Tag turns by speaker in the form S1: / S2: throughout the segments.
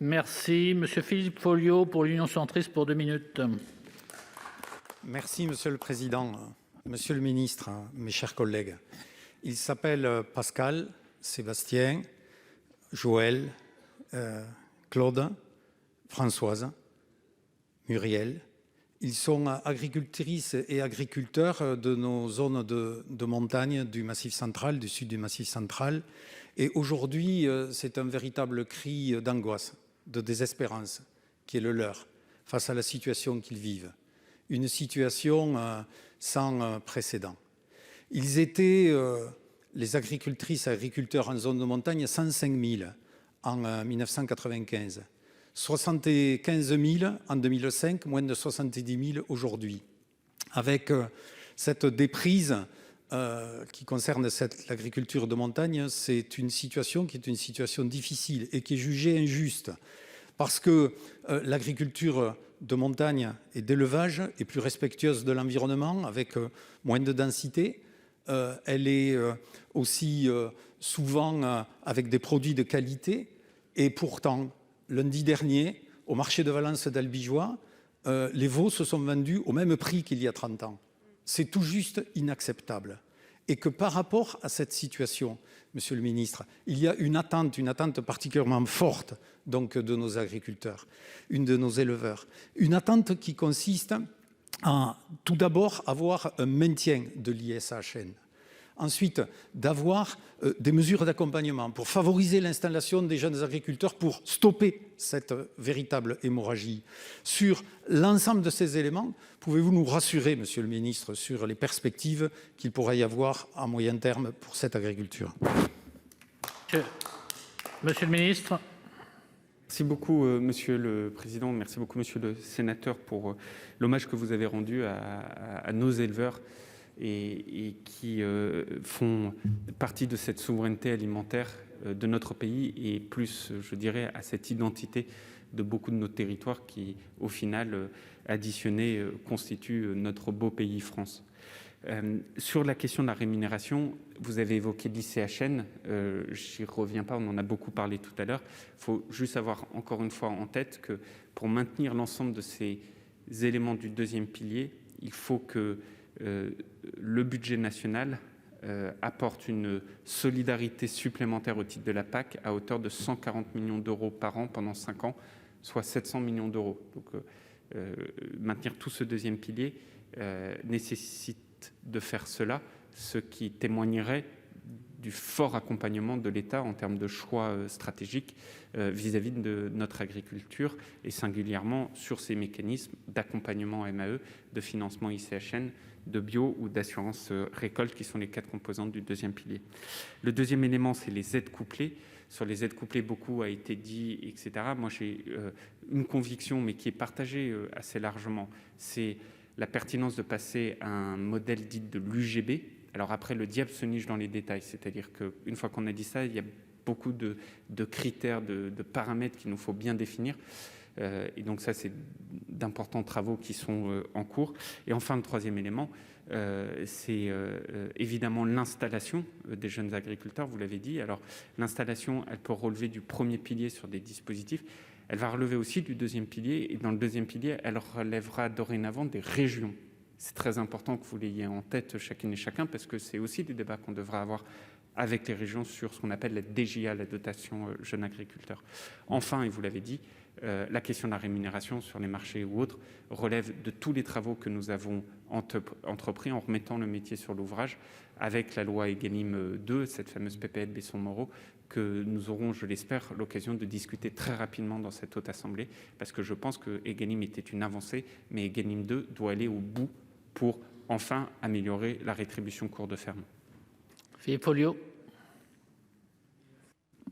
S1: Merci. Monsieur Philippe Folliot pour l'Union centriste pour 2 minutes.
S2: Merci Monsieur le Président, Monsieur le Ministre, mes chers collègues. Ils s'appellent Pascal, Sébastien, Joël, Claude, Françoise, Muriel. Ils sont agricultrices et agriculteurs de nos zones de montagne du Massif central, du sud du Massif central. Et aujourd'hui, c'est un véritable cri d'angoisse, de désespérance qui est le leur face à la situation qu'ils vivent. Une situation sans précédent. Ils étaient, les agricultrices et agriculteurs en zone de montagne, 105 000 en 1995. 75 000 en 2005, moins de 70 000 aujourd'hui. Avec cette déprise qui concerne l'agriculture de montagne, c'est une situation qui est une situation difficile et qui est jugée injuste. Parce que l'agriculture de montagne et d'élevage est plus respectueuse de l'environnement, avec moins de densité. Elle est aussi souvent avec des produits de qualité. Et pourtant, lundi dernier, au marché de Valence d'Albigeois, les veaux se sont vendus au même prix qu'il y a 30 ans. C'est tout juste inacceptable. Et que par rapport à cette situation, Monsieur le Ministre, il y a une attente particulièrement forte donc, de nos agriculteurs, de nos éleveurs. Une attente qui consiste à tout d'abord avoir un maintien de l'ISHN. Ensuite, d'avoir des mesures d'accompagnement pour favoriser l'installation des jeunes agriculteurs pour stopper cette véritable hémorragie. Sur l'ensemble de ces éléments, pouvez-vous nous rassurer, Monsieur le Ministre, sur les perspectives qu'il pourrait y avoir à moyen terme pour cette agriculture?
S1: Monsieur le Ministre.
S3: Merci beaucoup, Monsieur le Président. Merci beaucoup, Monsieur le Sénateur, pour l'hommage que vous avez rendu à nos éleveurs et qui font partie de cette souveraineté alimentaire de notre pays et plus, je dirais, à cette identité de beaucoup de nos territoires qui, au final, additionnés, constituent notre beau pays France. Sur la question de la rémunération, vous avez évoqué l'ICHN, j'y reviens pas, on en a beaucoup parlé tout à l'heure. Il faut juste avoir encore une fois en tête que pour maintenir l'ensemble de ces éléments du deuxième pilier, il faut que le budget national apporte une solidarité supplémentaire au titre de la PAC à hauteur de 140 millions d'euros par an pendant 5 ans, soit 700 millions d'euros. Donc maintenir tout ce deuxième pilier nécessite de faire cela, ce qui témoignerait du fort accompagnement de l'État en termes de choix stratégiques vis-à-vis de notre agriculture et singulièrement sur ces mécanismes d'accompagnement MAE, de financement ICHN, de bio ou d'assurance récolte qui sont les 4 composantes du deuxième pilier. Le deuxième élément, c'est les aides couplées. Sur les aides couplées, beaucoup a été dit, etc. Moi, j'ai une conviction, mais qui est partagée assez largement, c'est la pertinence de passer à un modèle dit de l'UGB. Alors après, le diable se niche dans les détails, c'est-à-dire qu'une fois qu'on a dit ça, il y a beaucoup de critères, de paramètres qu'il nous faut bien définir. Et donc ça, c'est d'importants travaux qui sont en cours. Et enfin, le troisième élément, c'est évidemment l'installation des jeunes agriculteurs, vous l'avez dit. Alors l'installation, elle peut relever du premier pilier sur des dispositifs. Elle va relever aussi du deuxième pilier, et dans le deuxième pilier, elle relèvera dorénavant des régions. C'est très important que vous l'ayez en tête chacune et chacun, parce que c'est aussi des débats qu'on devra avoir avec les régions sur ce qu'on appelle la DJA, la dotation jeunes agriculteurs. Enfin, et vous l'avez dit, la question de la rémunération sur les marchés ou autres relève de tous les travaux que nous avons entrepris en remettant le métier sur l'ouvrage avec la loi Egalim 2, cette fameuse PPL Besson-Moreau, que nous aurons, je l'espère, l'occasion de discuter très rapidement dans cette haute assemblée, parce que je pense que Egalim était une avancée, mais Egalim 2 doit aller au bout pour enfin améliorer la rétribution cours de ferme.
S1: Philippe Folliot.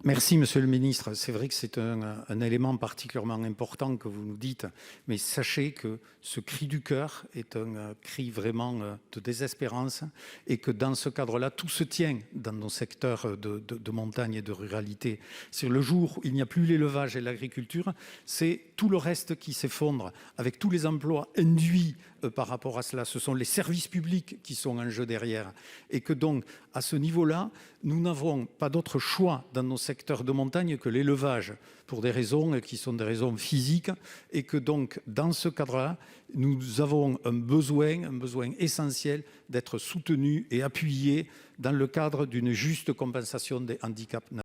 S2: Merci, Monsieur le Ministre. C'est vrai que c'est un élément particulièrement important que vous nous dites, mais sachez que ce cri du cœur est un cri vraiment de désespérance et que dans ce cadre-là, tout se tient dans nos secteurs de montagne et de ruralité. C'est le jour où il n'y a plus l'élevage et l'agriculture, c'est tout le reste qui s'effondre avec tous les emplois induits par rapport à cela. Ce sont les services publics qui sont en jeu derrière et que donc, à ce niveau-là, nous n'avons pas d'autre choix dans nos secteurs secteur de montagne que l'élevage, pour des raisons qui sont des raisons physiques, et que donc, dans ce cadre-là, nous avons un besoin essentiel d'être soutenus et appuyés dans le cadre d'une juste compensation des handicaps naturels.